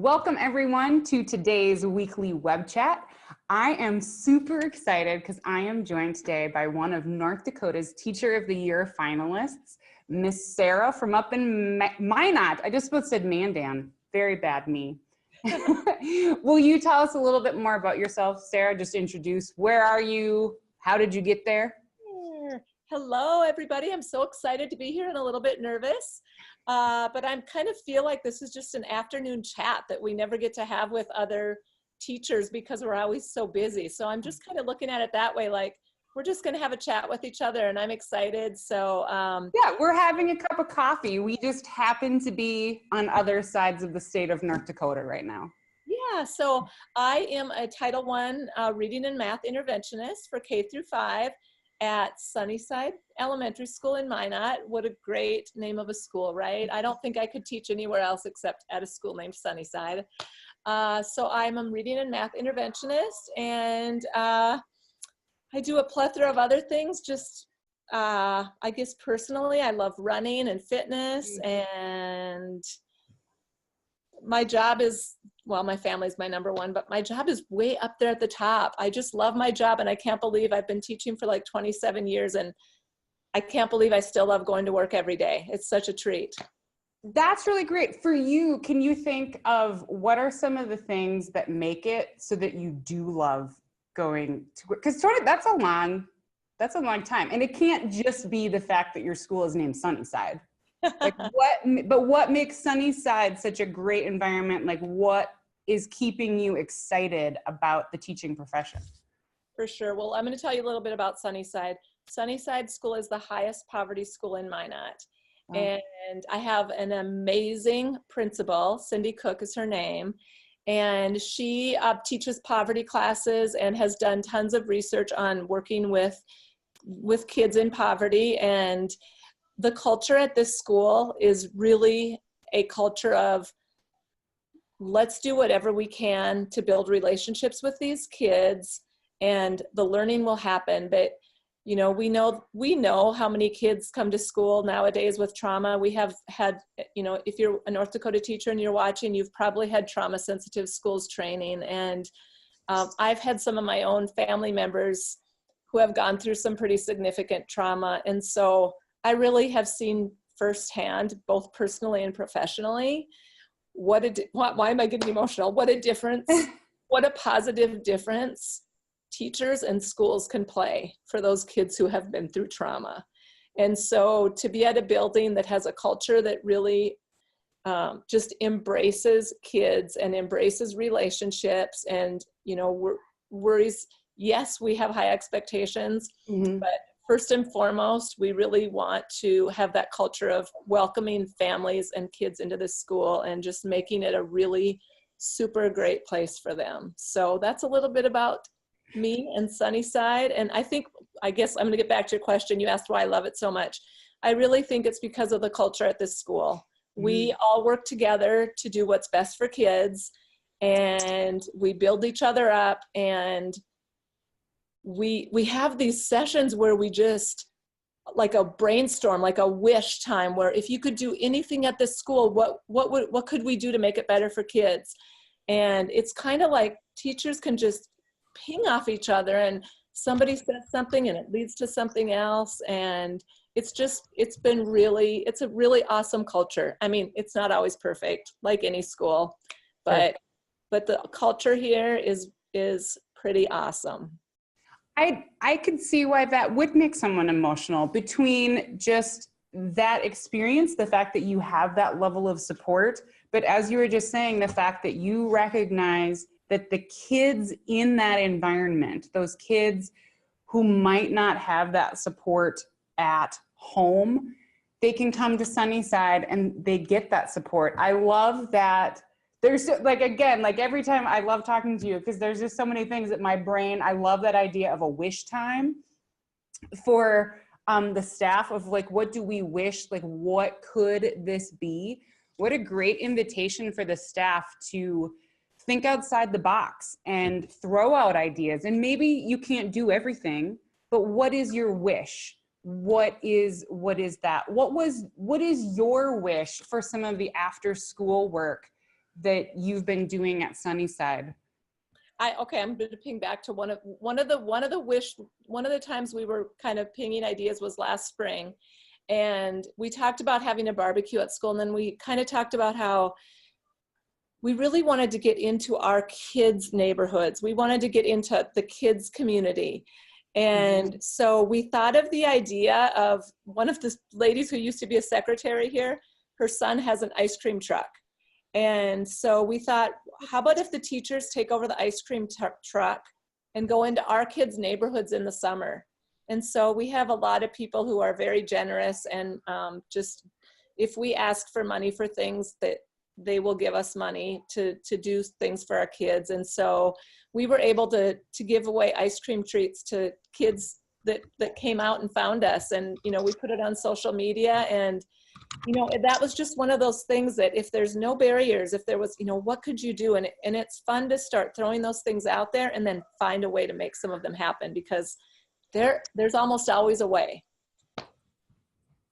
Welcome everyone to today's weekly web chat. I am super excited because I am joined today by one of North Dakota's Teacher of the Year finalists, Miss Sarah from up in Minot. I just about said Mandan. Very bad me. Will you tell us a little bit more about yourself, Sarah? Just introduce, where are you? How did you get there? Hello, everybody. I'm so excited to be here and a little bit nervous, but I kind of feel like this is just an afternoon chat that we never get to have with other teachers because we're always so busy. So I'm just kind of looking at it that way, like we're just going to have a chat with each other, and I'm excited. So yeah, we're having a cup of coffee. We just happen to be on other sides of the state of North Dakota right now. Yeah, so I am a Title I reading and math interventionist for K through 5 at Sunnyside Elementary School in Minot. What a great name of a school, right? I don't think I could teach anywhere else except at a school named Sunnyside. So I'm a reading and math interventionist, and I do a plethora of other things. Just, I guess personally, I love running and fitness, and my job is, well, my family's my number one, but my job is way up there at the top. I just love my job, and I can't believe I've been teaching for like 27 years, and I can't believe I still love going to work every day. It's such a treat. That's really great. For you, can you think of what are some of the things that make it so that you do love going to work? Because sort of that's a long time. And it can't just be the fact that your school is named Sunnyside. Like what makes Sunnyside such a great environment? Like what is keeping you excited about the teaching profession? For sure. Well, I'm going to tell you a little bit about Sunnyside. Sunnyside School is the highest poverty school in Minot. Wow. And I have an amazing principal. Cindy Cook is her name. And she teaches poverty classes and has done tons of research on working with kids in poverty. And the culture at this school is really a culture of let's do whatever we can to build relationships with these kids, and the learning will happen. But you know, we know how many kids come to school nowadays with trauma. We have had, you know, if you're a North Dakota teacher and you're watching, you've probably had trauma sensitive schools training. And I've had some of my own family members who have gone through some pretty significant trauma. And so I really have seen firsthand, both personally and professionally, why am I getting emotional? What a difference, what a positive difference teachers and schools can play for those kids who have been through trauma. And so to be at a building that has a culture that really just embraces kids and embraces relationships and, you know, worries, yes, we have high expectations, but first and foremost, we really want to have that culture of welcoming families and kids into the school and just making it a really super great place for them. So that's a little bit about me and Sunnyside. And I guess I'm going to get back to your question. You asked why I love it so much. I really think it's because of the culture at this school. We all work together to do what's best for kids, and we build each other up, and we have these sessions where we just like a brainstorm, like a wish time, where if you could do anything at this school, what could we do to make it better for kids? And it's kind of like teachers can just ping off each other, and somebody says something and it leads to something else. And it's a really awesome culture. I mean, it's not always perfect like any school, but the culture here is pretty awesome. I could see why that would make someone emotional, between just that experience, the fact that you have that level of support, but as you were just saying, the fact that you recognize that the kids in that environment, those kids who might not have that support at home, they can come to Sunnyside and they get that support. I love that. There's like, again, like every time I love talking to you because there's just so many things that my brain, I love that idea of a wish time for the staff of like, what do we wish? Like, what could this be? What a great invitation for the staff to think outside the box and throw out ideas. And maybe you can't do everything, but what is your wish? What is that? What is your wish for some of the after school work that you've been doing at Sunnyside? Okay, I'm going to ping back to one of the times we were kind of pinging ideas was last spring, and we talked about having a barbecue at school, and then we kind of talked about how we really wanted to get into our kids' neighborhoods. We wanted to get into the kids' community. And so we thought of the idea of one of the ladies who used to be a secretary here, her son has an ice cream truck. And so we thought, how about if the teachers take over the ice cream truck and go into our kids' neighborhoods in the summer? And so we have a lot of people who are very generous, and just if we ask for money for things, that they will give us money to do things for our kids. And so we were able to give away ice cream treats to kids that came out and found us. And, you know, we put it on social media, and, you know, that was just one of those things that if there's no barriers, if there was, you know, what could you do? And it's fun to start throwing those things out there and then find a way to make some of them happen, because there's almost always a way.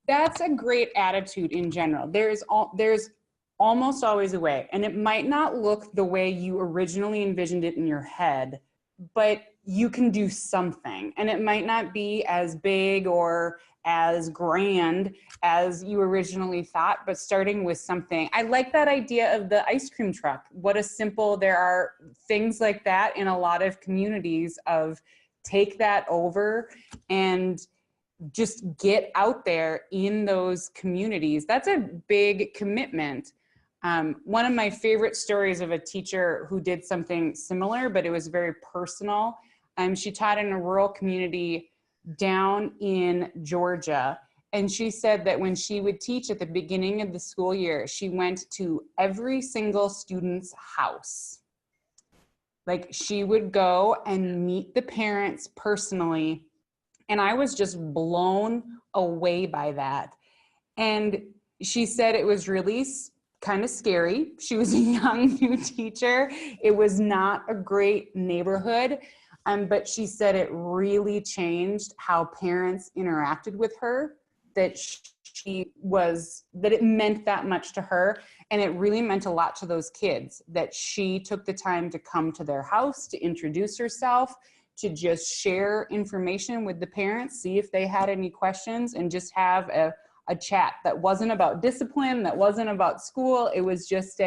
That's a great attitude in general. There's almost always a way, and it might not look the way you originally envisioned it in your head, but you can do something, and it might not be as big or as grand as you originally thought, but starting with something. I like that idea of the ice cream truck. There are things like that in a lot of communities of take that over and just get out there in those communities. That's a big commitment. One of my favorite stories of a teacher who did something similar, but it was very personal. She taught in a rural community down in Georgia. And she said that when she would teach at the beginning of the school year, she went to every single student's house. Like, she would go and meet the parents personally. And I was just blown away by that. And she said it was really kind of scary. She was a young new teacher. It was not a great neighborhood. But she said it really changed how parents interacted with her, that it meant that much to her. And it really meant a lot to those kids, that she took the time to come to their house, to introduce herself, to just share information with the parents, see if they had any questions, and just have a chat that wasn't about discipline, that wasn't about school. It was just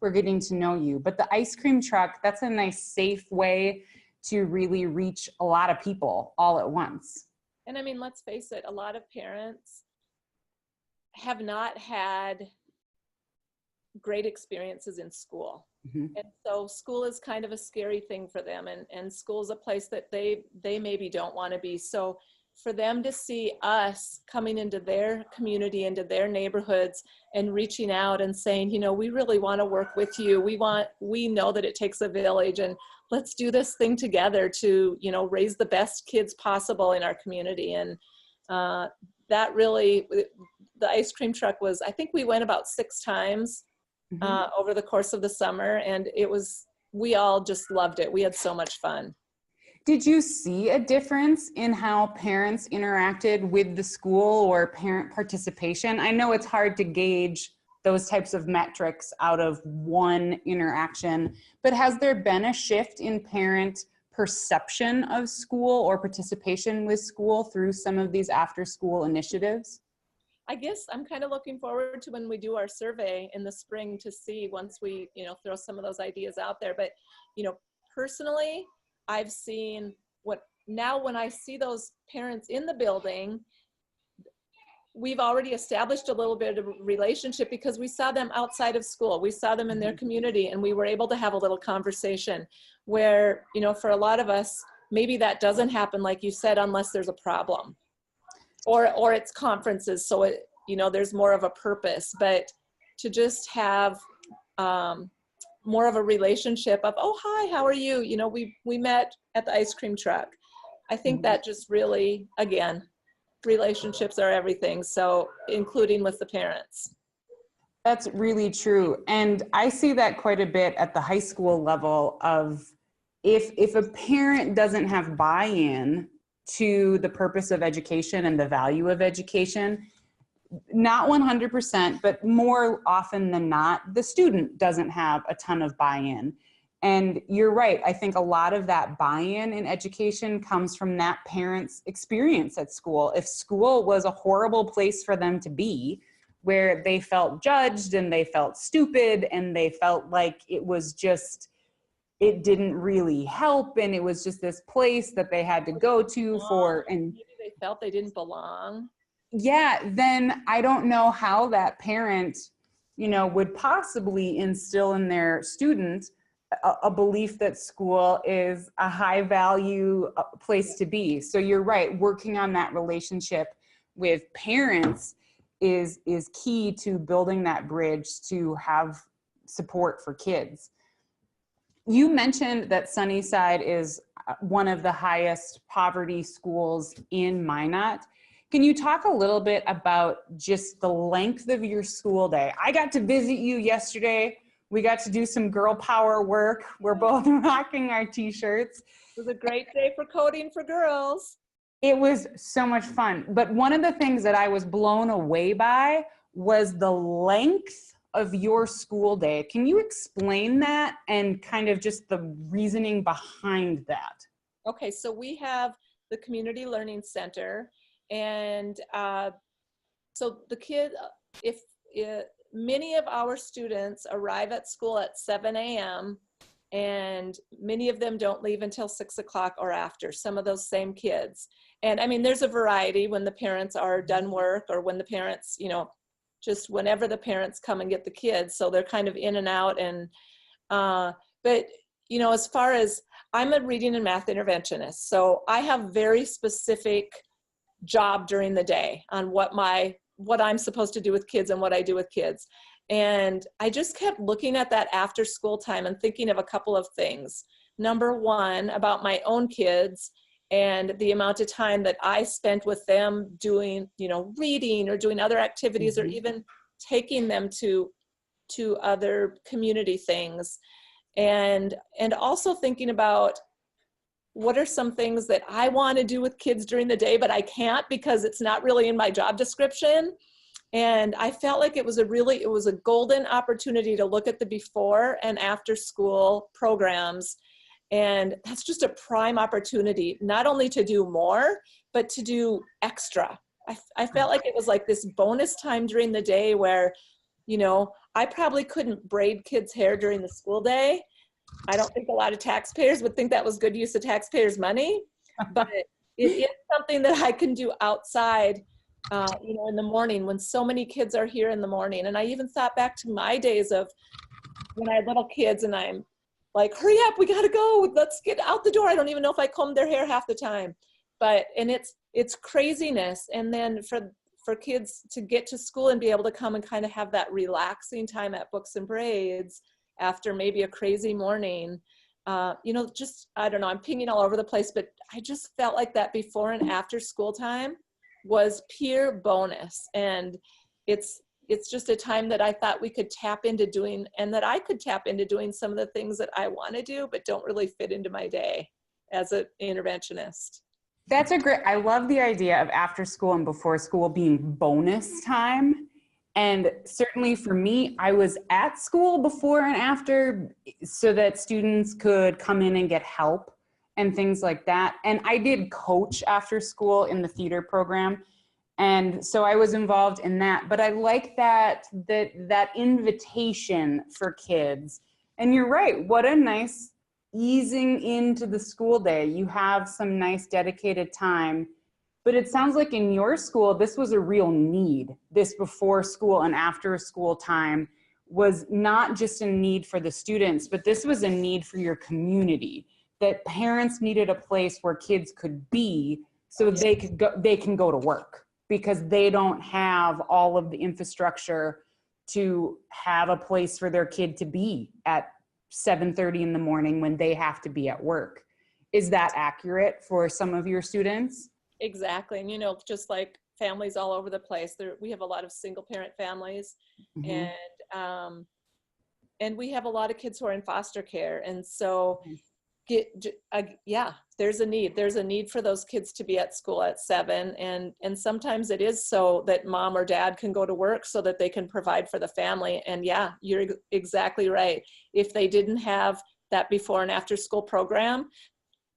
we're getting to know you. But the ice cream truck, that's a nice, safe way to really reach a lot of people all at once. And I mean, let's face it, a lot of parents have not had great experiences in school. Mm-hmm. And so school is kind of a scary thing for them, and school is a place that they maybe don't want to be. So for them to see us coming into their community, into their neighborhoods, and reaching out and saying, you know, we really want to work with you. We know that it takes a village, and let's do this thing together to, you know, raise the best kids possible in our community. And that really, the ice cream truck was, I think we went about 6 times over the course of the summer, and we all just loved it. We had so much fun. Did you see a difference in how parents interacted with the school or parent participation? I know it's hard to gauge those types of metrics out of one interaction, but has there been a shift in parent perception of school or participation with school through some of these after-school initiatives? I guess I'm kind of looking forward to when we do our survey in the spring to see, once we, you know, throw some of those ideas out there. But, you know, personally, I've seen when I see those parents in the building, we've already established a little bit of a relationship because we saw them outside of school. We saw them in their community, and we were able to have a little conversation where, you know, for a lot of us, maybe that doesn't happen, like you said, unless there's a problem or it's conferences. So it, you know, there's more of a purpose, but to just have, more of a relationship of, oh, hi, how are you? You know, we met at the ice cream truck. I think that just really, again, relationships are everything. So including with the parents. That's really true. And I see that quite a bit at the high school level of if a parent doesn't have buy-in to the purpose of education and the value of education, not 100%, but more often than not, the student doesn't have a ton of buy-in. And you're right. I think a lot of that buy-in in education comes from that parent's experience at school. If school was a horrible place for them to be, where they felt judged and they felt stupid and they felt like it was just, it didn't really help, and it was just this place that they had to go to for, and maybe they felt they didn't belong. yeah, then I don't know how that parent, would possibly instill in their student a belief that school is a high value place to be. So you're right, working on that relationship with parents is key to building that bridge to have support for kids. You mentioned that Sunnyside is one of the highest poverty schools in Minot. Can you talk a little bit about just the length of your school day? I got to visit you yesterday. We got to do some girl power work. We're both rocking our t-shirts. It was a great day for coding for girls. It was so much fun. But one of the things that I was blown away by was the length of your school day. Can you explain that and kind of just the reasoning behind that? Okay, so we have the Community Learning Center, and so the kid, many of our students arrive at school at 7 a.m. and many of them don't leave until 6 o'clock or after, some of those same kids. And I mean, there's a variety when the parents are done work or when the parents, just whenever the parents come and get the kids. So they're kind of in and out. And, but, as far as, I'm a reading and math interventionist. So I have very specific job during the day on what I'm supposed to do with kids and what I do with kids. And I just kept looking at that after school time and thinking of a couple of things. Number one, about my own kids and the amount of time that I spent with them doing, reading or doing other activities, or even taking them to other community things. And also thinking about what are some things that I want to do with kids during the day, but I can't because it's not really in my job description. And I felt like it was a golden opportunity to look at the before and after school programs. And that's just a prime opportunity, not only to do more, but to do extra. I felt like it was like this bonus time during the day where, I probably couldn't braid kids' hair during the school day. I don't think a lot of taxpayers would think that was good use of taxpayers' money, but it is something that I can do outside, in the morning when so many kids are here in the morning. And I even thought back to my days of when I had little kids and I'm like, hurry up, we gotta go, let's get out the door. I don't even know if I combed their hair half the time, and it's craziness. And then for kids to get to school and be able to come and kind of have that relaxing time at Books and Braids after maybe a crazy morning, I don't know, I'm pinging all over the place, but I just felt like that before and after school time was pure bonus. And it's just a time that I thought we could tap into doing, and that I could tap into doing some of the things that I want to do, but don't really fit into my day as an interventionist. That's I love the idea of after school and before school being bonus time. And certainly for me, I was at school before and after so that students could come in and get help and things like that. And I did coach after school in the theater program. And so I was involved in that. But I like that invitation for kids. And you're right, what a nice easing into the school day. You have some nice dedicated time. But it sounds like in your school, this was a real need. This before school and after school time was not just a need for the students, but this was a need for your community, that parents needed a place where kids could be so they can go to work because they don't have all of the infrastructure to have a place for their kid to be at 7:30 in the morning when they have to be at work. Is that accurate for some of your students? Exactly. And, just like families all over the place, we have a lot of single parent families, and we have a lot of kids who are in foster care. And so yeah, there's a need for those kids to be at school at 7, and sometimes it is so that mom or dad can go to work so that they can provide for the family. And yeah, you're exactly right. If they didn't have that before and after school program,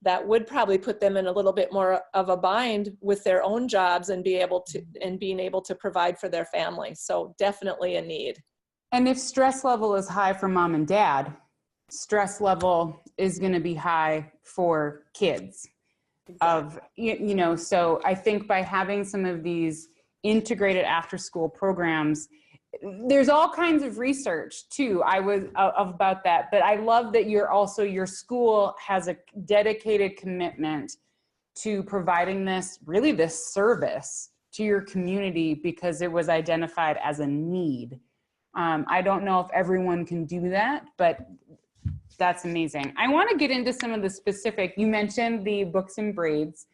that would probably put them in a little bit more of a bind with their own jobs and being able to provide for their family. So definitely a need. And if stress level is high for mom and dad, stress level is going to be high for kids. Exactly. So I think by having some of these integrated after school programs, there's all kinds of research too. I was about that, but I love that your school has a dedicated commitment to providing this service to your community because it was identified as a need. I don't know if everyone can do that, but that's amazing. I want to get into some of the specific, you mentioned the books and braids,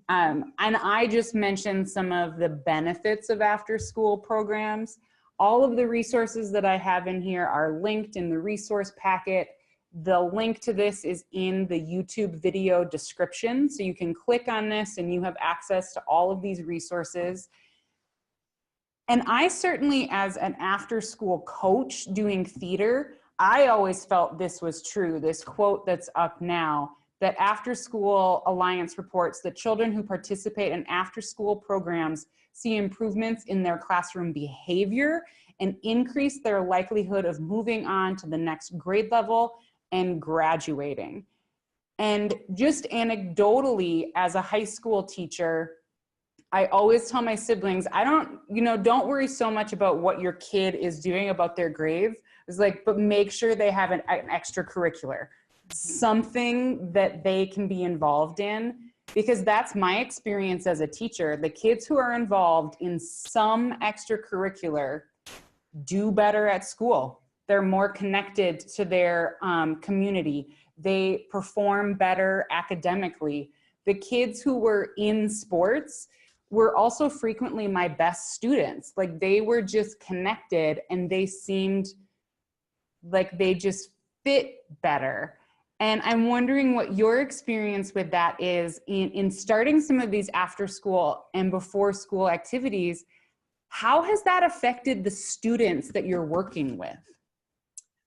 and I just mentioned some of the benefits of after school programs. All of the resources that I have in here are linked in the resource packet. The link to this is in the YouTube video description. So you can click on this and you have access to all of these resources. And I certainly, as an after school coach doing theater, I always felt this was true. This quote that's up now, that After School Alliance reports that children who participate in after school programs see improvements in their classroom behavior and increase their likelihood of moving on to the next grade level and graduating. And just anecdotally, as a high school teacher, I always tell my siblings, don't worry so much about what your kid is doing about their grades. It's like, but make sure they have an extracurricular, something that they can be involved in, because that's my experience as a teacher. The kids who are involved in some extracurricular do better at school. They're more connected to their community. They perform better academically. The kids who were in sports were also frequently my best students. Like, they were just connected and they seemed like they just fit better. And I'm wondering what your experience with that is in starting some of these after school and before school activities. How has that affected the students that you're working with?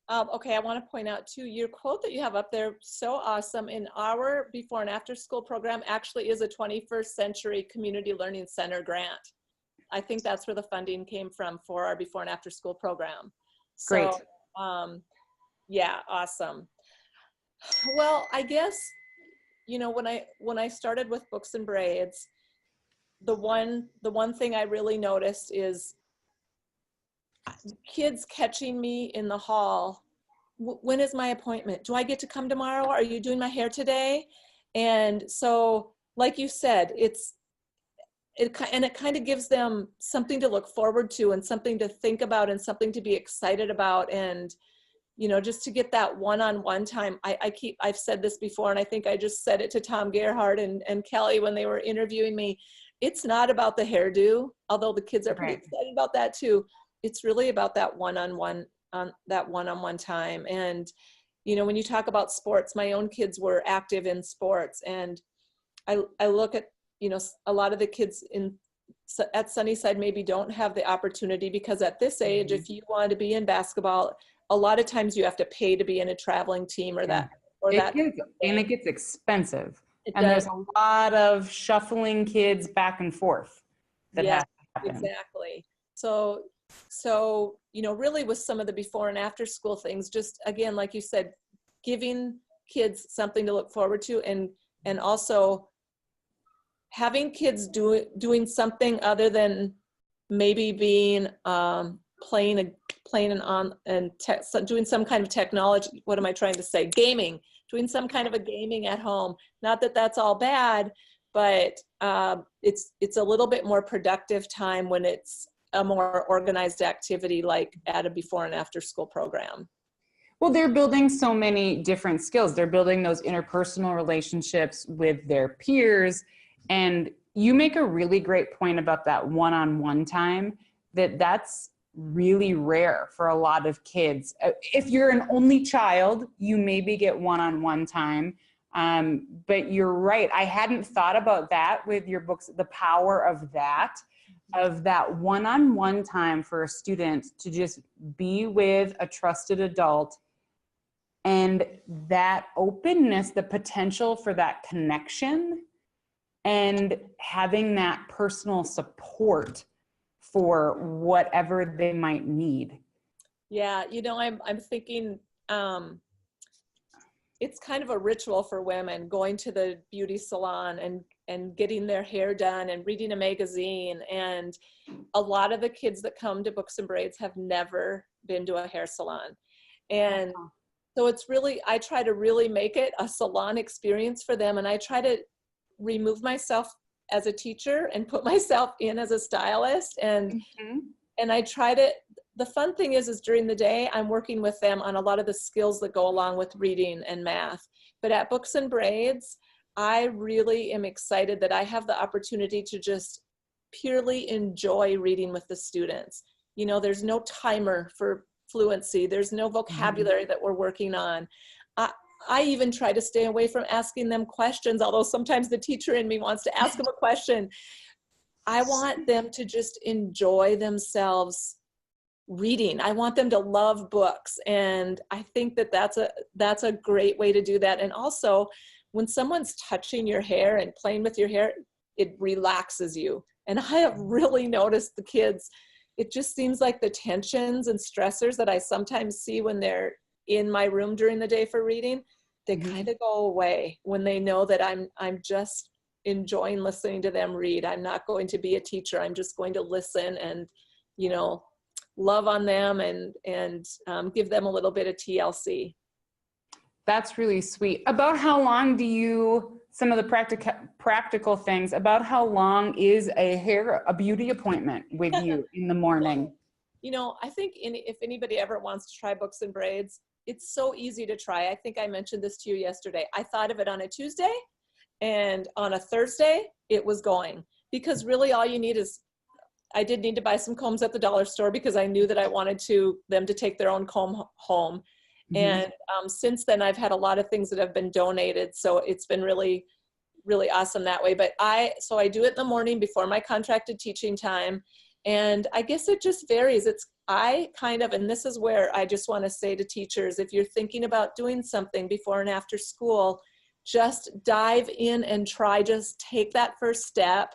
Okay, I want to point out too, your quote that you have up there, so awesome. In our before and after school program actually is a 21st Century Community Learning Center grant. I think that's where the funding came from for our before and after school program. Great. So, yeah, awesome. Well, I guess, when I started with Books and Braids, the one thing I really noticed is kids catching me in the hall. When is my appointment? Do I get to come tomorrow? Are you doing my hair today? And so, like you said, it kind of gives them something to look forward to and something to think about and something to be excited about. And, just to get that one-on-one time. I've said this before, and I think I just said it to Tom Gerhardt and Kelly when they were interviewing me. It's not about the hairdo, although the kids are pretty excited about that too. It's really about that one-on-one time. And, when you talk about sports, my own kids were active in sports, and I look at, a lot of the kids at Sunnyside maybe don't have the opportunity, because at this age, if you want to be in basketball, a lot of times you have to pay to be in a traveling team or that. And it gets expensive. There's a lot of shuffling kids back and forth that has to happen. Exactly. So, really with some of the before and after school things, just again, like you said, giving kids something to look forward to, and also having kids doing something other than maybe being doing some kind of technology. What am I trying to say? Gaming. Doing some kind of a gaming at home. Not that that's all bad, but it's a little bit more productive time when it's a more organized activity, like at a before and after school program. Well, they're building so many different skills. They're building those interpersonal relationships with their peers. And you make a really great point about that one-on-one time, that's really rare for a lot of kids. If you're an only child, you maybe get one-on-one time. But you're right. I hadn't thought about that with your books, the power of that one-on-one time for a student to just be with a trusted adult, and that openness, the potential for that connection, and having that personal support for whatever they might need. Yeah, I'm thinking it's kind of a ritual for women going to the beauty salon and getting their hair done and reading a magazine. And a lot of the kids that come to Books and Braids have never been to a hair salon. And so it's really, I try to really make it a salon experience for them. And I try to remove myself as a teacher and put myself in as a stylist. And I try to, the fun thing is during the day, I'm working with them on a lot of the skills that go along with reading and math. But at Books and Braids, I really am excited that I have the opportunity to just purely enjoy reading with the students. There's no timer for fluency. There's no vocabulary that we're working on. I even try to stay away from asking them questions, although sometimes the teacher in me wants to ask them a question. I want them to just enjoy themselves reading. I want them to love books. And I think that that's a great way to do that. And also, when someone's touching your hair and playing with your hair, it relaxes you. And I have really noticed the kids, it just seems like the tensions and stressors that I sometimes see when they're in my room during the day for reading, they kind of go away when they know that I'm just enjoying listening to them read. I'm not going to be a teacher. I'm just going to listen and, love on them and give them a little bit of TLC. That's really sweet. About how long some of the practical things, about how long is a beauty appointment with you in the morning? I think if anybody ever wants to try Books and Braids, it's so easy to try. I think I mentioned this to you yesterday. I thought of it on a Tuesday, and on a Thursday, it was going. Because really all you need is, I did need to buy some combs at the dollar store because I knew that I wanted them to take their own comb home. And since then, I've had a lot of things that have been donated. So it's been really, really awesome that way. But I do it in the morning before my contracted teaching time. And I guess it just varies. And this is where I just want to say to teachers, if you're thinking about doing something before and after school, just dive in and try, just take that first step,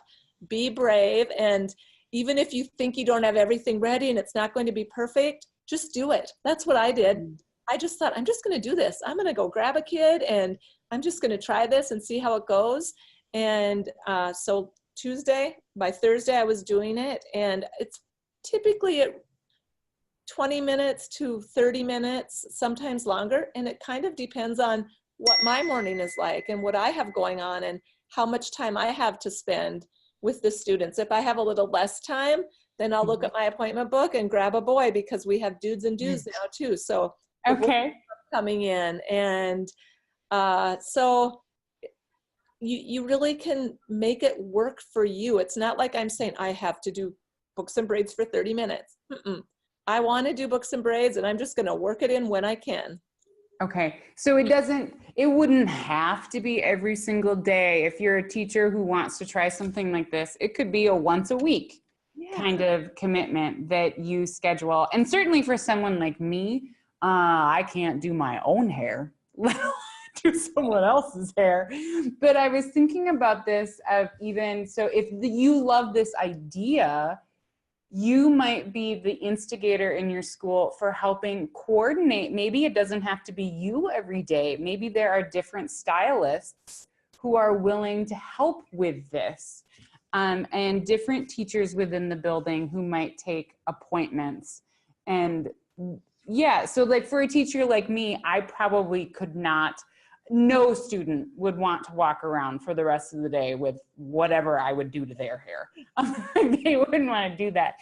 be brave. And even if you think you don't have everything ready and it's not going to be perfect, just do it. That's what I did. I just thought, I'm just going to do this. I'm going to go grab a kid and I'm just going to try this and see how it goes. And so by Thursday, I was doing it. And it's typically at 20 minutes to 30 minutes, sometimes longer. And it kind of depends on what my morning is like and what I have going on and how much time I have to spend with the students. If I have a little less time, then I'll look at my appointment book and grab a boy, because we have dudes and dudes now too. So coming in. And so you really can make it work for you. It's not like I'm saying I have to do Books and Braids for 30 minutes. I want to do Books and Braids, and I'm just going to work it in when I can. Okay. So it wouldn't have to be every single day. If you're a teacher who wants to try something like this, it could be a once a week kind of commitment that you schedule. And certainly for someone like me, I can't do my own hair, let alone do someone else's hair. But I was thinking about this so if you love this idea, you might be the instigator in your school for helping coordinate. Maybe it doesn't have to be you every day. Maybe there are different stylists who are willing to help with this, and different teachers within the building who might take appointments. And so like for a teacher like me, I probably could not, no student would want to walk around for the rest of the day with whatever I would do to their hair. They wouldn't want to do that.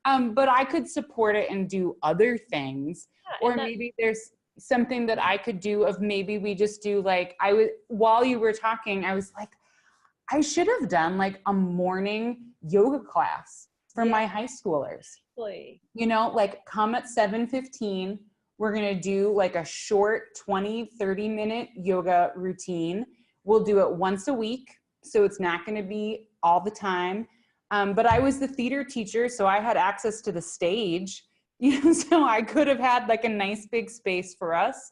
But I could support it and do other things. Or maybe there's something that I could do of maybe we just do while you were talking, I was like, I should have done like a morning yoga class for my high schoolers. Like come at 7:15 We're going to do like a short 20, 30-minute yoga routine. We'll do it once a week, so it's not going to be all the time. But I was the theater teacher, so I had access to the stage, so I could have had like a nice big space for us.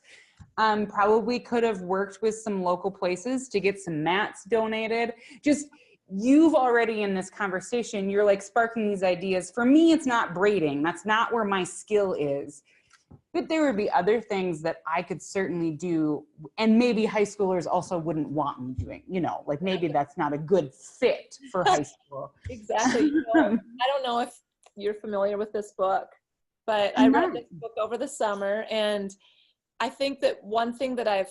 Probably could have worked with some local places to get some mats donated. Just, you've already in this conversation, you're like sparking these ideas. For me, it's not braiding. That's not where my skill is. But there would be other things that I could certainly do, and maybe high schoolers also wouldn't want me doing, like maybe that's not a good fit for high school. Exactly. I don't know if you're familiar with this book, but I read this book over the summer, and I think that one thing that I've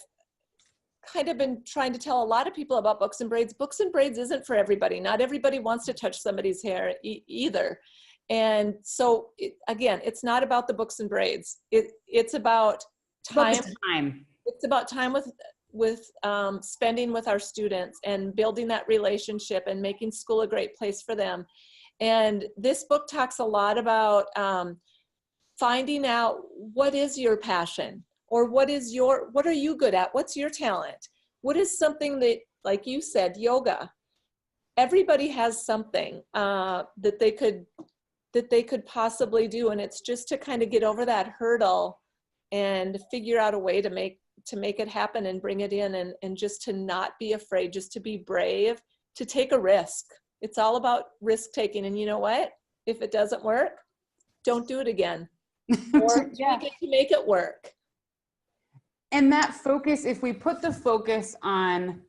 kind of been trying to tell a lot of people about Books and Braids isn't for everybody. Not everybody wants to touch somebody's hair either. And so again, it's not about the books and braids. It's about time. It's about time with spending with our students and building that relationship and making school a great place for them. And this book talks a lot about finding out what is your passion, or what are you good at? What's your talent? What is something that, like you said, yoga. Everybody has something that they could possibly do, and it's just to kind of get over that hurdle and figure out a way to make it happen and bring it in, and just to not be afraid, just to be brave, to take a risk. It's all about risk taking. And you know what? If it doesn't work, don't do it again. Or Yeah. to make it work. And that focus, if we put the focus on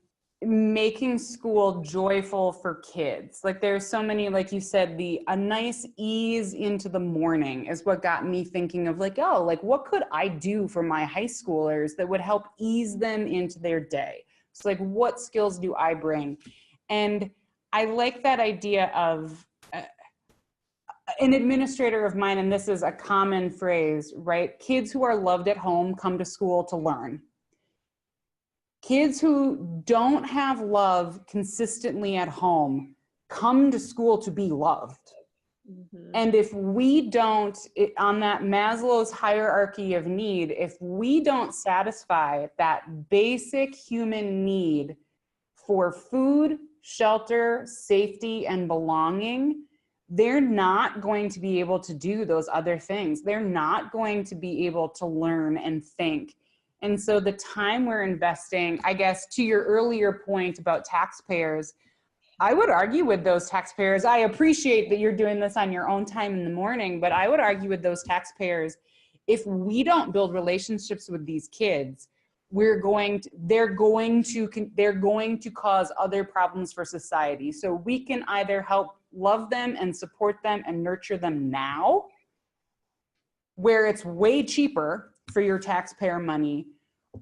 making school joyful for kids, like there's so many, like you said, a nice ease into the morning is what got me thinking of like, oh, like what could I do for my high schoolers that would help ease them into their day? So like, what skills do I bring? And I like that idea of an administrator of mine, and this is a common phrase, right? Kids who are loved at home come to school to learn. Kids who don't have love consistently at home come to school to be loved. Mm-hmm. And if we don't, on that Maslow's hierarchy of need, if we don't satisfy that basic human need for food, shelter, safety, and belonging, they're not going to be able to do those other things. They're not going to be able to learn and think. And so the time we're investing, I guess, to your earlier point about taxpayers, I would argue with those taxpayers. I appreciate that you're doing this on your own time in the morning, but I would argue with those taxpayers, if we don't build relationships with these kids, they're going to cause other problems for society. So we can either help love them and support them and nurture them now, where it's way cheaper for your taxpayer money,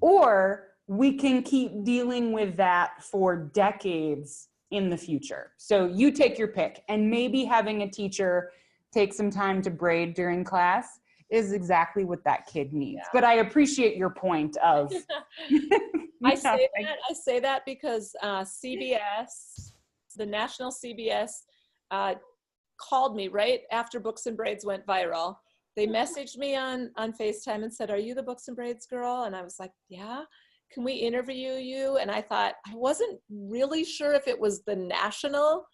or we can keep dealing with that for decades in the future. So you take your pick, and maybe having a teacher take some time to braid during class is exactly what that kid needs. Yeah. But I appreciate your point of. I say that because CBS, the national CBS, called me right after Books and Braids went viral. They messaged me on FaceTime and said, "Are you the Books and Braids girl?" And I was like, "Yeah. Can we interview you?" And I thought, I wasn't really sure if it was the national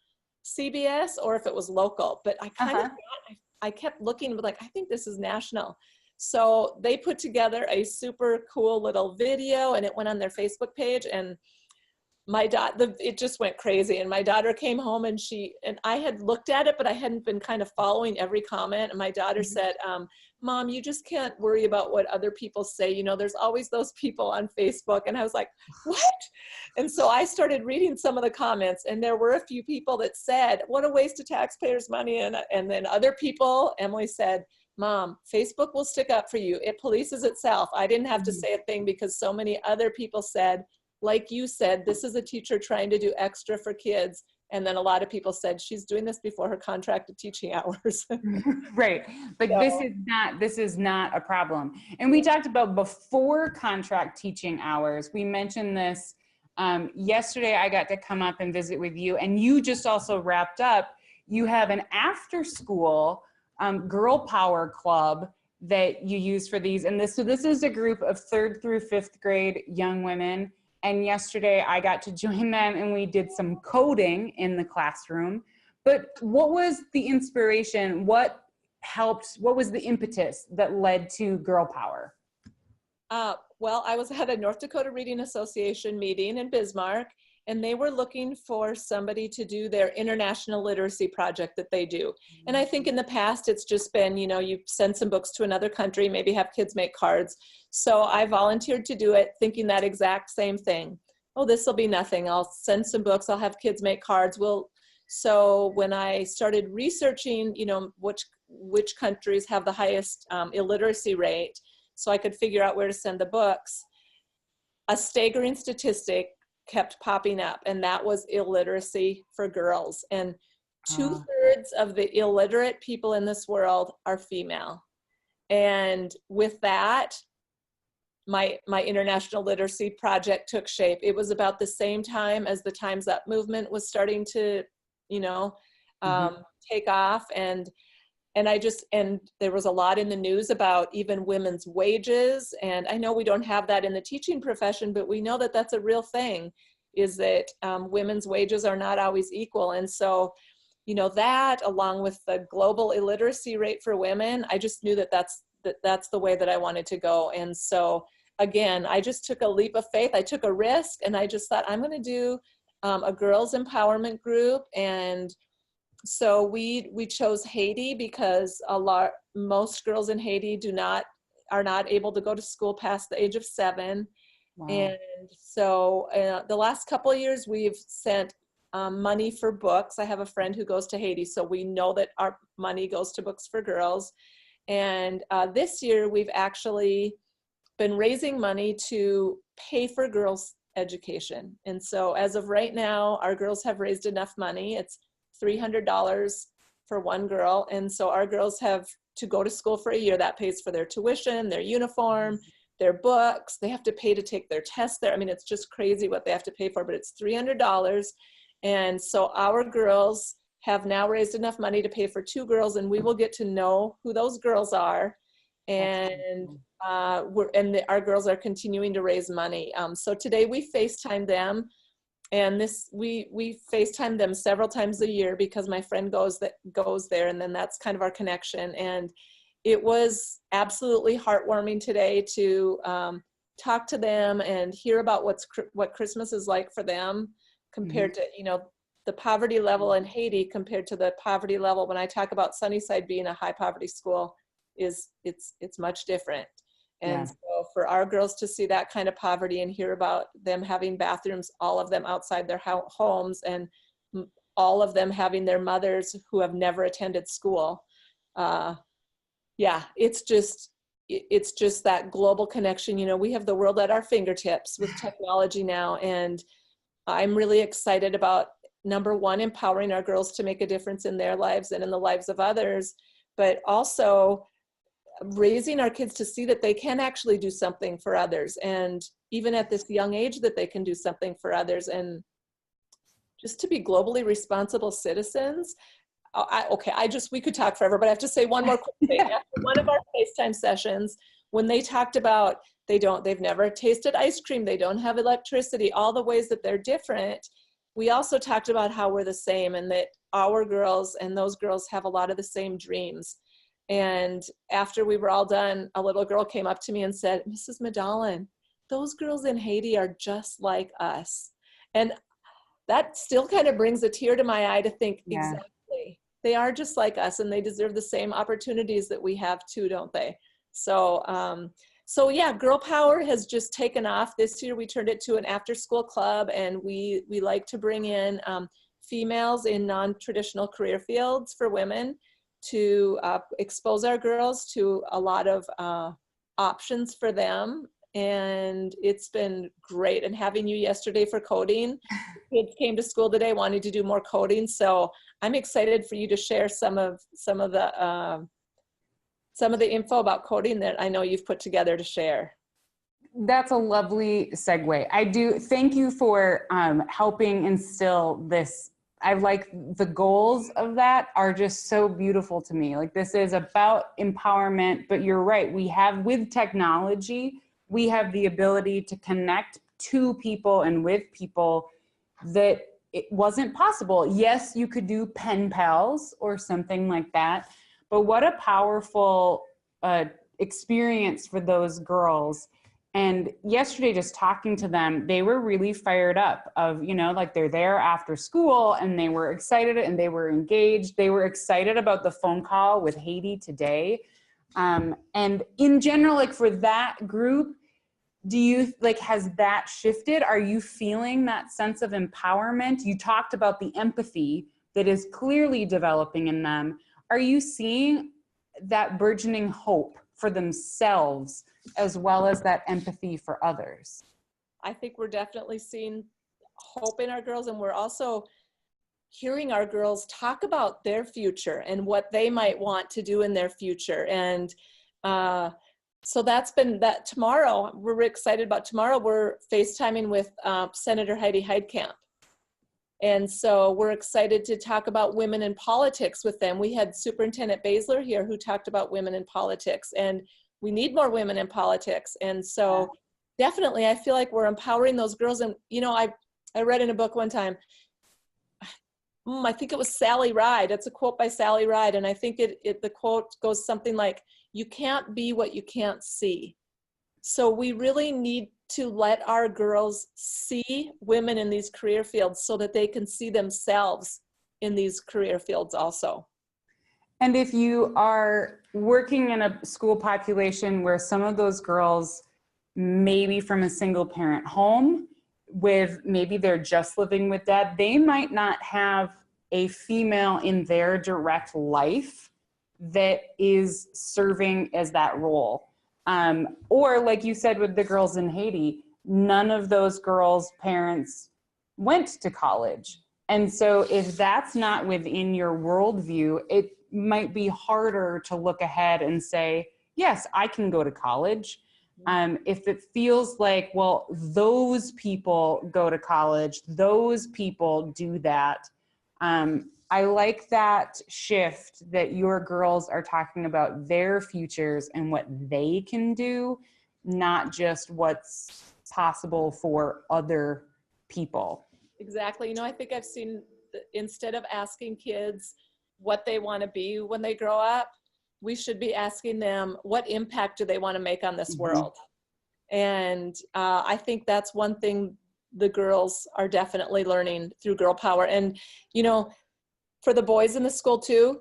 CBS or if it was local, but I kind of thought, I kept looking, but like, I think this is national. So they put together a super cool little video, and it went on their Facebook page, and my daughter, it just went crazy. And my daughter came home, and I had looked at it, but I hadn't been kind of following every comment. And my daughter said, "Mom, you just can't worry about what other people say. You know, there's always those people on Facebook." And I was like, "What?" And so I started reading some of the comments, and there were a few people that said, "What a waste of taxpayers' money." And then other people, Emily said, "Mom, Facebook will stick up for you. It polices itself." I didn't have to say a thing because so many other people said, like you said, this is a teacher trying to do extra for kids. And then a lot of people said, she's doing this before her contracted teaching hours. Right. Like so, this is not a problem. And we talked about before contract teaching hours. We mentioned this yesterday. I got to come up and visit with you, and you just also wrapped up. You have an after school girl power club that you use for these. And so this is a group of 3rd through 5th grade young women. And yesterday I got to join them and we did some coding in the classroom. But what was the inspiration? What helped? What was the impetus that led to Girl Power? Well, I was at a North Dakota Reading Association meeting in Bismarck, and they were looking for somebody to do their international literacy project that they do. And I think in the past, it's just been, you know, you send some books to another country, maybe have kids make cards. So I volunteered to do it, thinking that exact same thing. Oh, this will be nothing. I'll send some books. I'll have kids make cards. So when I started researching, you know, which countries have the highest illiteracy rate, so I could figure out where to send the books, a staggering statistic kept popping up, and that was illiteracy for girls. And 2/3 of the illiterate people in this world are female. And with that, my international literacy project took shape. It was about the same time as the Time's Up movement was starting to, you know, take off. And there was a lot in the news about even women's wages. And I know we don't have that in the teaching profession, but we know that that's a real thing, is that women's wages are not always equal. And so, you know, that along with the global illiteracy rate for women, I just knew that that's the way that I wanted to go. And so again, I just took a leap of faith. I took a risk, and I just thought, I'm going to do a girls empowerment group. And so we chose Haiti because most girls in Haiti are not able to go to school past the age of 7. Wow. And so the last couple of years we've sent money for books. I have a friend who goes to Haiti, so we know that our money goes to Books for Girls. And this year we've actually been raising money to pay for girls' education. And so as of right now, our girls have raised enough money. It's $300 for one girl. And so our girls have to go to school for a year. That pays for their tuition, their uniform, their books. They have to pay to take their tests there. I mean, it's just crazy what they have to pay for, but it's $300. And so our girls have now raised enough money to pay for 2 girls, and we will get to know who those girls are. And our girls are continuing to raise money. So today we FaceTime them. And we FaceTime them several times a year because my friend goes there, and then that's kind of our connection. And it was absolutely heartwarming today to talk to them and hear about what Christmas is like for them compared to, you know, the poverty level in Haiti compared to the poverty level when I talk about Sunnyside being a high poverty school it's much different. And so for our girls to see that kind of poverty and hear about them having bathrooms, all of them outside their homes, and all of them having their mothers who have never attended school. It's just that global connection. You know, we have the world at our fingertips with technology now. And I'm really excited about, number one, empowering our girls to make a difference in their lives and in the lives of others, but also raising our kids to see that they can actually do something for others, and even at this young age that they can do something for others, and just to be globally responsible citizens. We could talk forever, but I have to say one more quick thing. After one of our FaceTime sessions, when they talked about they've never tasted ice cream, they don't have electricity, all the ways that they're different, we also talked about how we're the same, and that our girls and those girls have a lot of the same dreams. And after we were all done, a little girl came up to me and said, "Mrs. Medalin, those girls in Haiti are just like us." And that still kind of brings a tear to my eye to think, exactly, they are just like us, and they deserve the same opportunities that we have too, don't they? So, Girl Power has just taken off. This year we turned it to an after-school club, and we like to bring in females in non-traditional career fields for women to expose our girls to a lot of options for them. And it's been great. And having you yesterday for coding, kids came to school today wanting to do more coding. So I'm excited for you to share some of the info about coding that I know you've put together to share. That's a lovely segue. I do thank you for helping instill this I like the goals of that are just so beautiful to me. Like, this is about empowerment, but you're right. We have, with technology, we have the ability to connect to people and with people that it wasn't possible. Yes, you could do pen pals or something like that, but what a powerful experience for those girls. And yesterday, just talking to them, they were really fired up of, you know, like, they're there after school and they were excited and they were engaged. They were excited about the phone call with Haiti today. And in general, like, for that group, do you, like, has that shifted? Are you feeling that sense of empowerment? You talked about the empathy that is clearly developing in them. Are you seeing that burgeoning hope for themselves as well as that empathy for others? I think we're definitely seeing hope in our girls, and we're also hearing our girls talk about their future and what they might want to do in their future. And so that's been that. Tomorrow, we're excited about tomorrow. We're FaceTiming with Senator Heidi Heitkamp. And so we're excited to talk about women in politics with them. We had Superintendent Baszler here who talked about women in politics, and we need more women in politics. And so definitely, I feel like we're empowering those girls. And, you know, I read in a book one time, I think it was Sally Ride. It's a quote by Sally Ride. And I think the quote goes something like, "You can't be what you can't see." So we really need to let our girls see women in these career fields so that they can see themselves in these career fields also. And if you are working in a school population where some of those girls maybe from a single parent home with, maybe they're just living with dad, they might not have a female in their direct life that is serving as that role. Or like you said with the girls in Haiti, none of those girls' parents went to college. And so if that's not within your worldview, it might be harder to look ahead and say, yes, I can go to college. If it feels like, well, those people go to college, those people do that. I like that shift that your girls are talking about their futures and what they can do, not just what's possible for other people. Exactly. You know, I think I've seen, instead of asking kids what they want to be when they grow up, we should be asking them, what impact do they want to make on this world? And I think that's one thing the girls are definitely learning through Girl Power. And, you know, for the boys in the school too,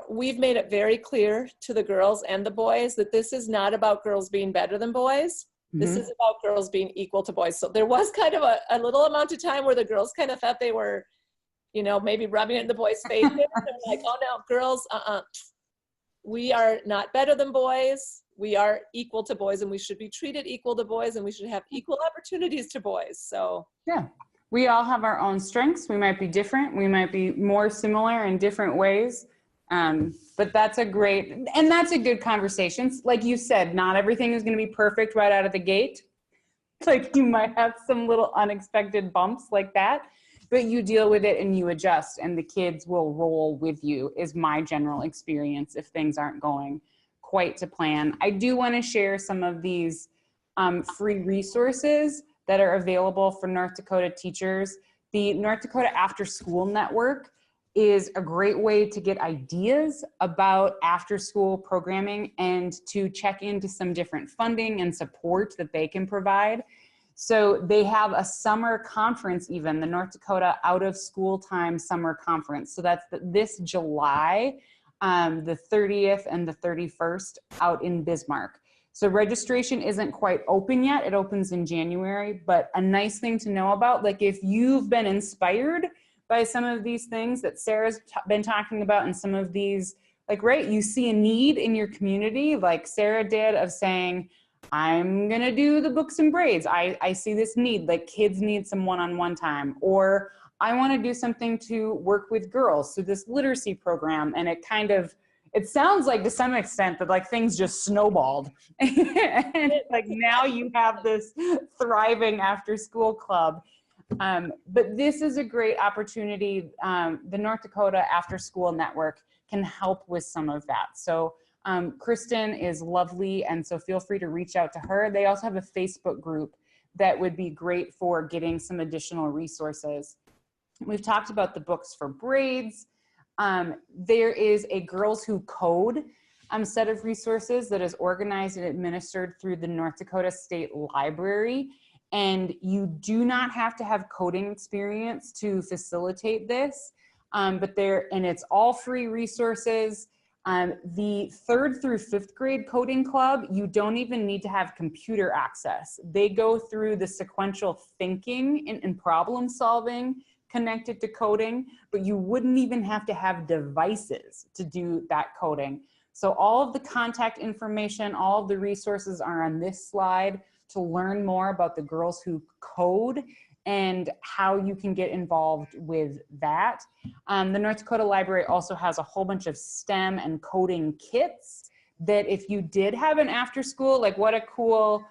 we've made it very clear to the girls and the boys that this is not about girls being better than boys. This is about girls being equal to boys. So there was kind of a little amount of time where the girls kind of thought they were, you know, maybe rubbing it in the boys' faces. They're like, oh no, girls, we are not better than boys. We are equal to boys, and we should be treated equal to boys, and we should have equal opportunities to boys. So yeah, we all have our own strengths. We might be different. We might be more similar in different ways. But that's a good conversation. Like you said, not everything is going to be perfect right out of the gate. Like, you might have some little unexpected bumps like that, but you deal with it and you adjust, and the kids will roll with you, is my general experience if things aren't going quite to plan. I do want to share some of these free resources that are available for North Dakota teachers. The North Dakota After School Network is a great way to get ideas about after school programming and to check into some different funding and support that they can provide. So they have a summer conference, even the North Dakota Out of School Time Summer Conference. So that's this July, the 30th and the 31st out in Bismarck. So registration isn't quite open yet. It opens in January, but a nice thing to know about, like if you've been inspired by some of these things that Sarah's been talking about and some of these, like, right, you see a need in your community, like Sarah did, of saying, I'm gonna do the books and braids. I see this need, like kids need some one-on-one time, or I wanna do something to work with girls, so this literacy program, and it sounds like to some extent that like things just snowballed. And like now you have this thriving after school club. But this is a great opportunity. The North Dakota After School Network can help with some of that. So Kristen is lovely, and so feel free to reach out to her. They also have a Facebook group that would be great for getting some additional resources. We've talked about the books for braids. There is a Girls Who Code set of resources that is organized and administered through the North Dakota State Library. And you do not have to have coding experience to facilitate this, and it's all free resources. The 3rd through 5th grade coding club, you don't even need to have computer access. They go through the sequential thinking and problem solving connected to coding, but you wouldn't even have to have devices to do that coding. So all of the contact information, all of the resources are on this slide to learn more about the Girls Who Code and how you can get involved with that. The North Dakota Library also has a whole bunch of STEM and coding kits that if you did have an after school, like what a cool,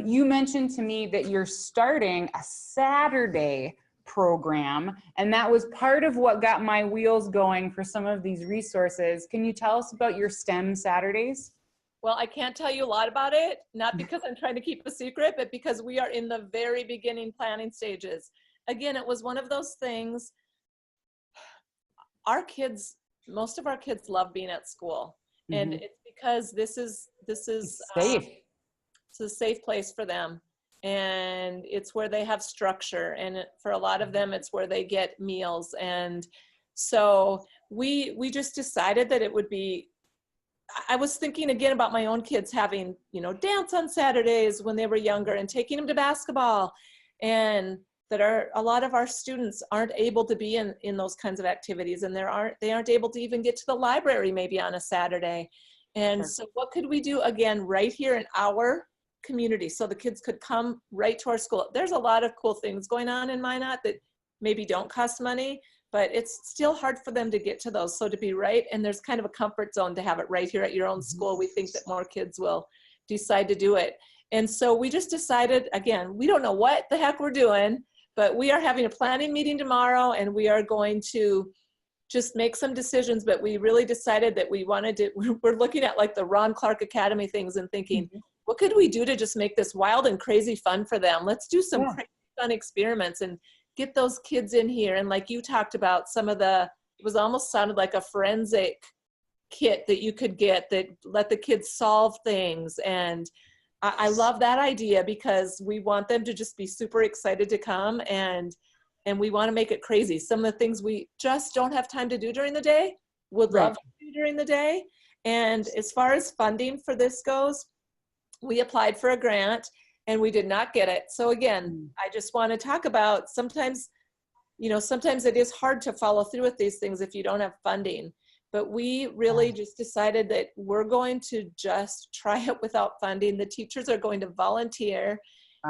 you mentioned to me that you're starting a Saturday program, and that was part of what got my wheels going for some of these resources. Can you tell us about your STEM Saturdays? Well, I can't tell you a lot about it, not because I'm trying to keep a secret, but because we are in the very beginning planning stages. Again, it was one of those things, most of our kids love being at school. And it's because this is safe. It's a safe place for them. And it's where they have structure. And for a lot of them, it's where they get meals. And so we just decided that it would be, I was thinking again about my own kids having, dance on Saturdays when they were younger and taking them to basketball, and that a lot of our students aren't able to be in those kinds of activities, and they aren't able to even get to the library maybe on a Saturday. And so what could we do again right here in our community so the kids could come right to our school? There's a lot of cool things going on in Minot that maybe don't cost money, but it's still hard for them to get to those. So to be right, and there's kind of a comfort zone to have it right here at your own school, we think that more kids will decide to do it. And so we just decided, again, we don't know what the heck we're doing, but we are having a planning meeting tomorrow, and we are going to just make some decisions. But we really decided that we wanted to, we're looking at like the Ron Clark Academy things and thinking, what could we do to just make this wild and crazy fun for them? Let's do some crazy fun experiments and get those kids in here. And like you talked about, it was almost sounded like a forensic kit that you could get that let the kids solve things. And I love that idea because we want them to just be super excited to come, and we want to make it crazy. Some of the things we just don't have time to do during the day, would love to do during the day. And as far as funding for this goes, we applied for a grant and we did not get it. So again, I just want to talk about sometimes it is hard to follow through with these things if you don't have funding. But we really just decided that we're going to just try it without funding. The teachers are going to volunteer,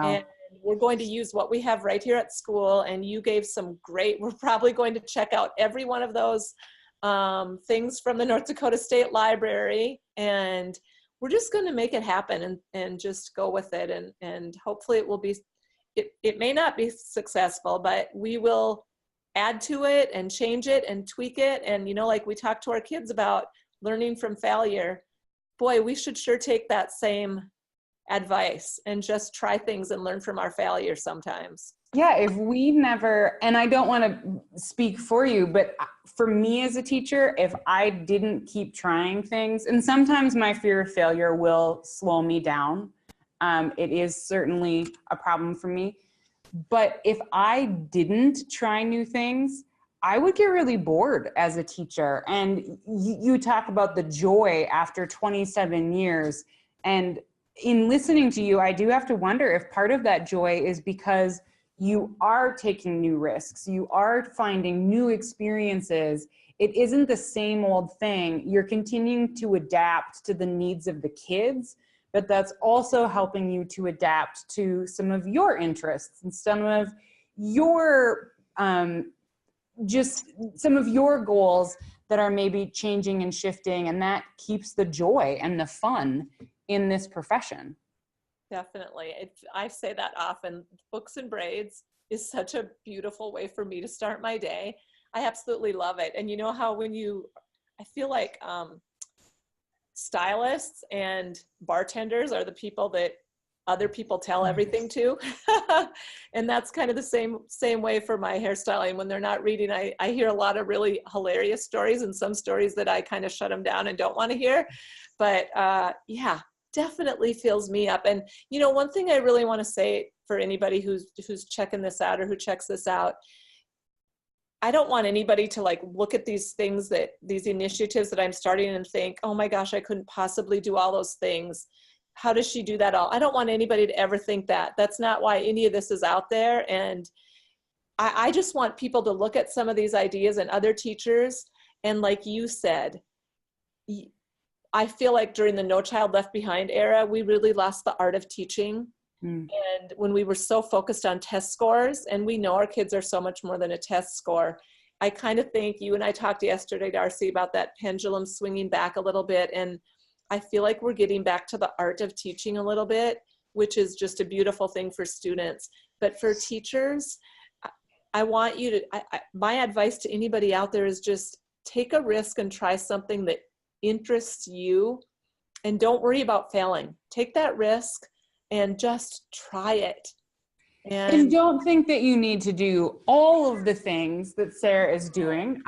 and we're going to use what we have right here at school. And you gave some great, we're probably going to check out every one of those things from the North Dakota State Library. And we're just going to make it happen and just go with it. And hopefully it will be, it may not be successful, but we will add to it and change it and tweak it. And, like we talked to our kids about learning from failure, boy, we should sure take that same advice and just try things and learn from our failure sometimes. Yeah, if we never, and I don't want to speak for you, but for me as a teacher, if I didn't keep trying things, and sometimes my fear of failure will slow me down. It is certainly a problem for me. But if I didn't try new things, I would get really bored as a teacher. And you talk about the joy after 27 years. And in listening to you, I do have to wonder if part of that joy is because you are taking new risks. You are finding new experiences. It isn't the same old thing. You're continuing to adapt to the needs of the kids, but that's also helping you to adapt to some of your interests and some of your, just some of your goals that are maybe changing and shifting, and that keeps the joy and the fun in this profession. Definitely. I say that often, books and braids is such a beautiful way for me to start my day. I absolutely love it. And you know how I feel like stylists and bartenders are the people that other people tell everything to. And that's kind of the same way for my hairstyling. When they're not reading, I hear a lot of really hilarious stories, and some stories that I kind of shut them down and don't want to hear. But yeah, definitely fills me up. And you know, one thing I really want to say for anybody who's checking this out or who checks this out, I don't want anybody to like look at these initiatives that I'm starting and think, oh my gosh, I couldn't possibly do all those things. How does she do that all? I don't want anybody to ever think that. That's not why any of this is out there. And I just want people to look at some of these ideas and other teachers. And like you said, I feel like during the No Child Left Behind era, we really lost the art of teaching. And when we were so focused on test scores, and we know our kids are so much more than a test score, I kind of think you and I talked yesterday, Darcy, about that pendulum swinging back a little bit. And I feel like we're getting back to the art of teaching a little bit, which is just a beautiful thing for students. But for teachers, I want you to, my advice to anybody out there is just take a risk and try something that interests you, and don't worry about failing. Take that risk and just try it. And don't think that you need to do all of the things that Sarah is doing.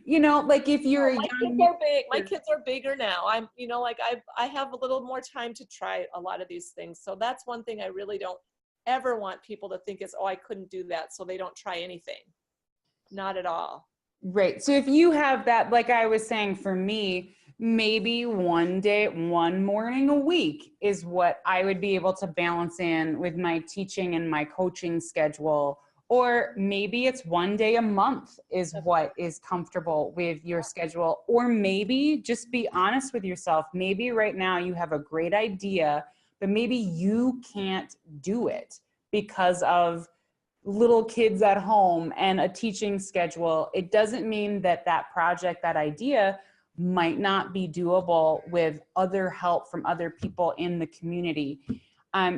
You know, like if you're my kids are big. My kids are bigger now. I'm, you know, like I have a little more time to try a lot of these things. So that's one thing I really don't ever want people to think is, oh, I couldn't do that, so they don't try anything. Not at all. Right. So if you have that, like I was saying, for me, maybe one day, one morning a week is what I would be able to balance in with my teaching and my coaching schedule. Or maybe it's one day a month is what is comfortable with your schedule. Or maybe just be honest with yourself. Maybe right now you have a great idea, but maybe you can't do it because of little kids at home and a teaching schedule. It doesn't mean that that project, that idea might not be doable with other help from other people in the community.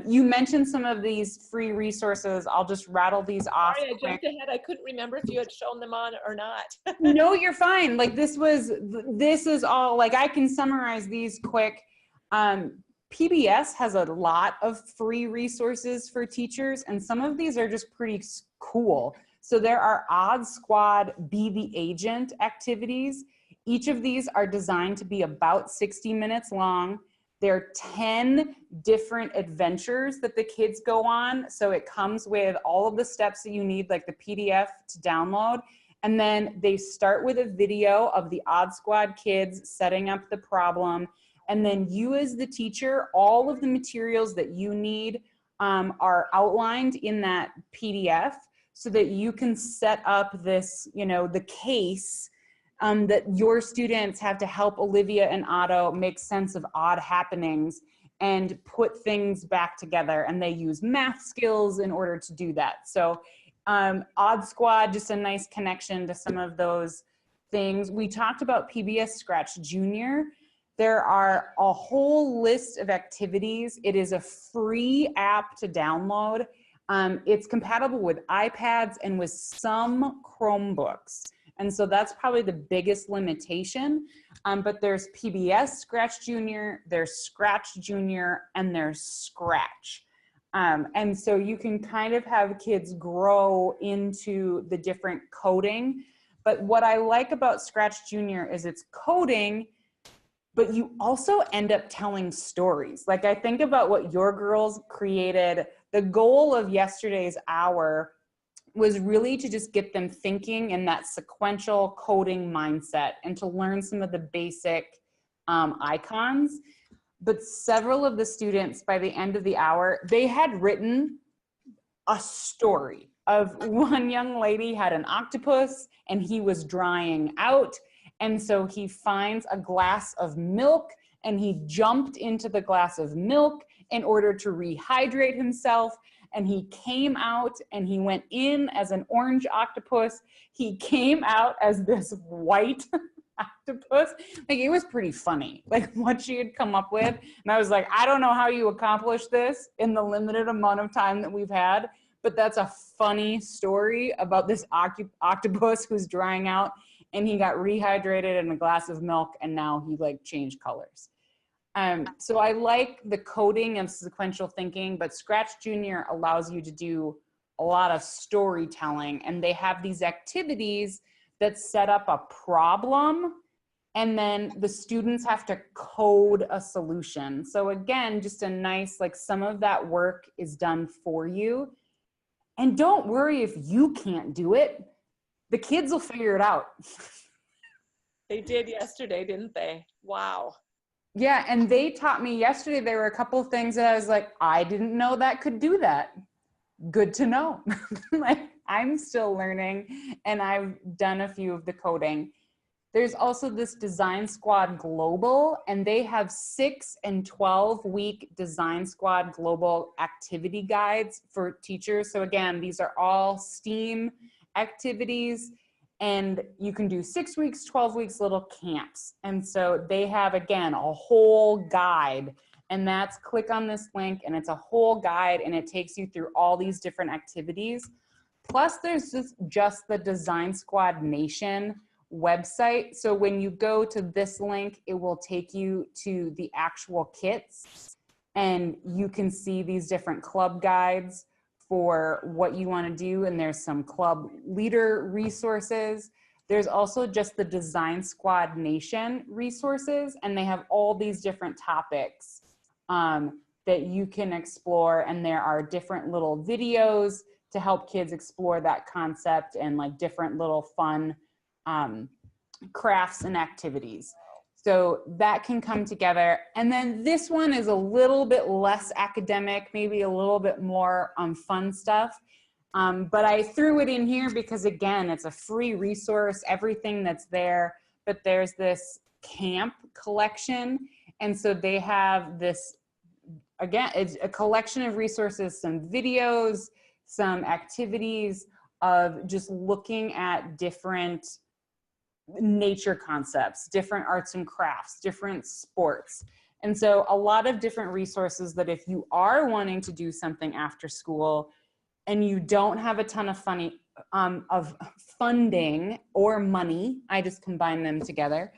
You mentioned some of these free resources. I'll just rattle these off. Sorry, I jumped ahead. I couldn't remember if you had shown them on or not. No, you're fine. Like this is all, like I can summarize these quick. PBS has a lot of free resources for teachers, and some of these are just pretty cool. So there are Odd Squad Be the Agent activities. Each of these are designed to be about 60 minutes long. There are 10 different adventures that the kids go on. So it comes with all of the steps that you need, like the PDF to download. And then they start with a video of the Odd Squad kids setting up the problem. And then you as the teacher, all of the materials that you need are outlined in that PDF so that you can set up this, you know, the case that your students have to help Olivia and Otto make sense of odd happenings and put things back together. And they use math skills in order to do that. So Odd Squad, just a nice connection to some of those things. We talked about PBS Scratch Junior. There are a whole list of activities. It is a free app to download. It's compatible with iPads and with some Chromebooks. And so that's probably the biggest limitation. But there's PBS Scratch Junior, there's Scratch Junior, and there's Scratch. And so you can kind of have kids grow into the different coding. But what I like about Scratch Junior is it's coding, but you also end up telling stories. Like I think about what your girls created. The goal of yesterday's hour was really to just get them thinking in that sequential coding mindset and to learn some of the basic icons. But several of the students, by the end of the hour, they had written a story of one young lady had an octopus and he was drying out. And so he finds a glass of milk and he jumped into the glass of milk in order to rehydrate himself. And he came out and he went in as an orange octopus. He came out as this white octopus. Like it was pretty funny, like what she had come up with. And I was like, I don't know how you accomplish this in the limited amount of time that we've had, but that's a funny story about this octopus who's drying out, and he got rehydrated in a glass of milk, and now he like changed colors. So I like the coding of sequential thinking, but Scratch Junior allows you to do a lot of storytelling, and they have these activities that set up a problem, and then the students have to code a solution. So again, just a nice, like, some of that work is done for you. And don't worry if you can't do it. The kids will figure it out. They did yesterday, didn't they? Wow. Yeah, and they taught me yesterday, there were a couple of things that I was like, I didn't know that could do that. Good to know. Like, I'm still learning, and I've done a few of the coding. There's also this Design Squad Global, and they have 6 and 12-week Design Squad Global activity guides for teachers. So again, these are all STEAM activities, and you can do 6 weeks, 12 weeks, little camps. And so they have, again, a whole guide, and that's, click on this link, and it's a whole guide, and it takes you through all these different activities. Plus there's just the Design Squad Nation website. So when you go to this link, it will take you to the actual kits, and you can see these different club guides for what you want to do. And there's some club leader resources. There's also just the Design Squad Nation resources, and they have all these different topics that you can explore. And there are different little videos to help kids explore that concept, and like different little fun crafts and activities. So that can come together. And then this one is a little bit less academic, maybe a little bit more fun stuff. But I threw it in here because, again, it's a free resource, everything that's there. But there's this camp collection. And so they have this, again, it's a collection of resources, some videos, some activities of just looking at different nature concepts, different arts and crafts, different sports. And so a lot of different resources that if you are wanting to do something after school and you don't have a ton of funding or money, I just combine them together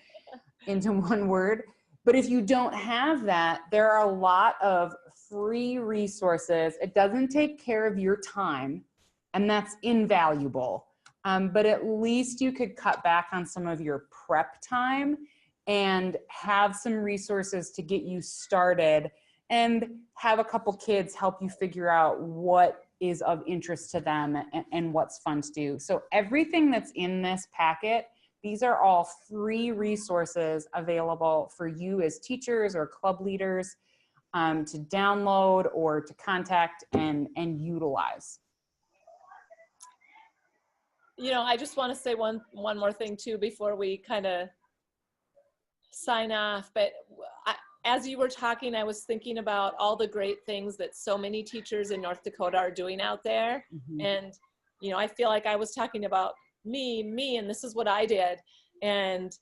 into one word. But if you don't have that, there are a lot of free resources. It doesn't take care of your time, and that's invaluable. But at least you could cut back on some of your prep time and have some resources to get you started, and have a couple kids help you figure out what is of interest to them and what's fun to do. So everything that's in this packet, these are all free resources available for you as teachers or club leaders to download or to contact and utilize. You know, I just want to say one more thing too before we kind of sign off. But as you were talking, I was thinking about all the great things that so many teachers in North Dakota are doing out there. Mm-hmm. And, you know, I feel like I was talking about me, and this is what I did. And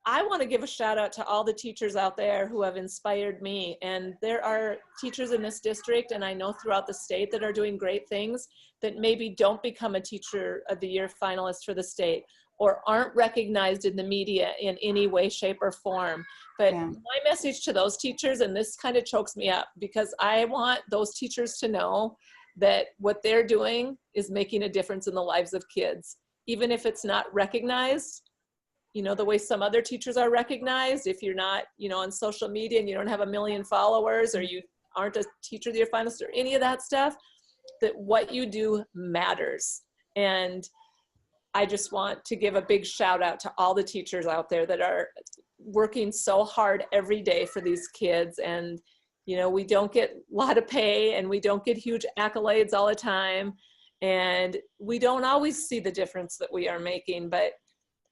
I want to give a shout out to all the teachers out there who have inspired me. And there are teachers in this district, and I know throughout the state, that are doing great things that maybe don't become a Teacher of the Year finalist for the state, or aren't recognized in the media in any way, shape, or form. But yeah, my message to those teachers, and this kind of chokes me up, because I want those teachers to know that what they're doing is making a difference in the lives of kids, even if it's not recognized. You know, the way some other teachers are recognized, if you're not, you know, on social media and you don't have 1 million followers, or you aren't a Teacher of the Year finalist or any of that stuff, that what you do matters. And I just want to give a big shout out to all the teachers out there that are working so hard every day for these kids. And, you know, we don't get a lot of pay, and we don't get huge accolades all the time. And we don't always see the difference that we are making. But,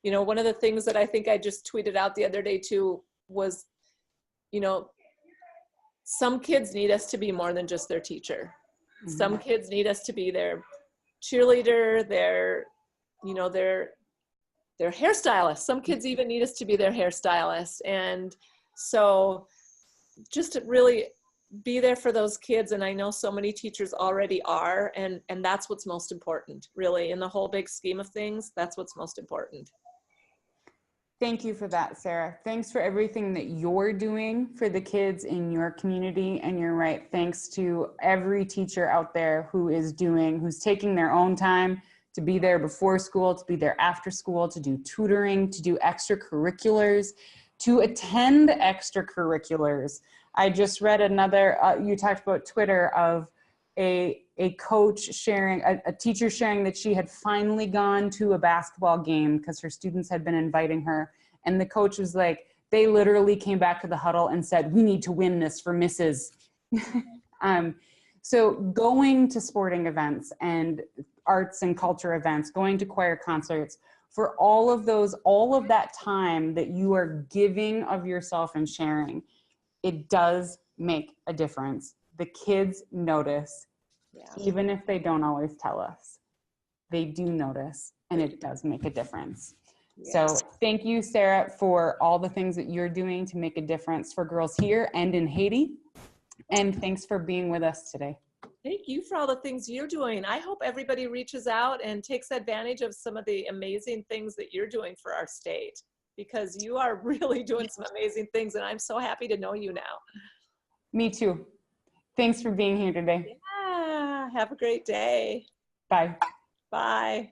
you know, one of the things that I think I just tweeted out the other day too was, you know, some kids need us to be more than just their teacher. Mm-hmm. Some kids need us to be their cheerleader, their, you know, their hairstylist. Some kids even need us to be their hairstylist. And so just really be there for those kids. And I know so many teachers already are, and that's what's most important, really, in the whole big scheme of things. That's what's most important. Thank you for that, Sarah. Thanks for everything that you're doing for the kids in your community. And you're right, thanks to every teacher out there who's taking their own time to be there before school, to be there after school, to do tutoring, to do extracurriculars, to attend extracurriculars. I just read another, you talked about Twitter, of a coach sharing, a teacher sharing that she had finally gone to a basketball game because her students had been inviting her. And the coach was like, they literally came back to the huddle and said, we need to win this for Mrs. So going to sporting events and arts and culture events, going to choir concerts, for all of that time that you are giving of yourself and sharing, it does make a difference. The kids notice, even if they don't always tell us. They do notice, and it does make a difference. So thank you, Sarah, for all the things that you're doing to make a difference for girls here and in Haiti. And thanks for being with us today. Thank you for all the things you're doing. I hope everybody reaches out and takes advantage of some of the amazing things that you're doing for our state, because you are really doing some amazing things, and I'm so happy to know you now. Me too. Thanks for being here today. Yeah, have a great day. Bye. Bye.